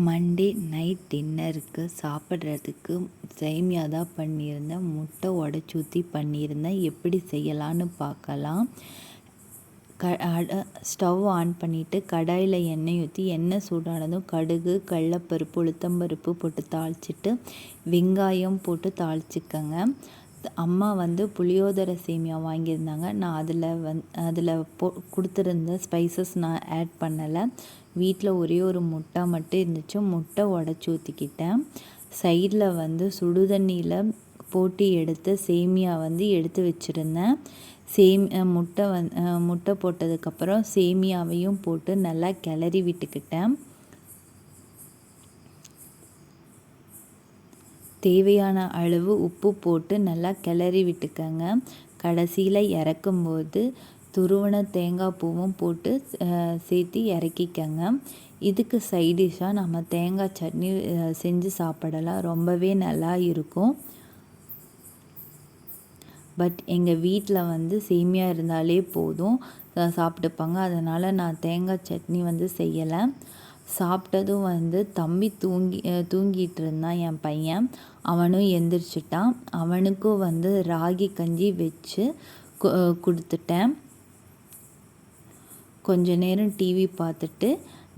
Monday night டின்னருக்கு சாப்பிட்றதுக்கு சேமியா தான் பண்ணியிருந்தேன். முட்டை உடச்சி ஊற்றி பண்ணியிருந்தேன். எப்படி செய்யலான்னு பார்க்கலாம். ஸ்டவ் ஆன் பண்ணிவிட்டு கடாயில் எண்ணெய் ஊற்றி எண்ணெய் சூடானதும் கடுகு, கடலப்பருப்பு, உளுத்தம்பருப்பு போட்டு தாளிச்சிட்டு வெங்காயம் போட்டு தாளிச்சிக்கங்க. அம்மா புளியோதரை சேமியா வாங்கியிருந்தாங்க. நான் அதில் கொடுத்துருந்த ஸ்பைசஸ் நான் ஆட் பண்ணலை. வீட்டில் ஒரே ஒரு முட்டை மட்டும் இருந்துச்சு. முட்டை உடச்சி ஊற்றிக்கிட்டேன். சைடில் சுடுதண்ணியில் போட்டு எடுத்து சேமியா எடுத்து வச்சுருந்தேன். முட்டை போட்டதுக்கப்புறம் சேமியாவையும் போட்டு நல்லா கிளறி விட்டுக்கிட்டேன். தேவையான அளவு உப்பு போட்டு நல்லா கிளறி விட்டுக்கங்க. கடைசியில் இறக்கும்போது துருவன தேங்காய் பூவும் போட்டு சேர்த்து இறக்கிக்கங்க. இதுக்கு சைடிஷ்ஷாக நம்ம தேங்காய் சட்னி செஞ்சு சாப்பிடலாம். ரொம்பவே நல்லா இருக்கும். பட் எங்கள் வீட்டில் சேமியா இருந்தாலே போதும் சாப்பிட்டுப்பாங்க. அதனால் நான் தேங்காய் சட்னி செய்யலை. சாப்பிட்டதும் தம்பி தூங்கிட்டு இருந்தான். என் பையன் அவனும் எந்திரிச்சிட்டான். அவனுக்கும் ராகி கஞ்சி வச்சு கொடுத்துட்டேன். கொஞ்ச நேரம் டிவி பார்த்துட்டு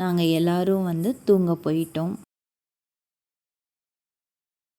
நாங்கள் எல்லோரும் தூங்க போயிட்டோம்.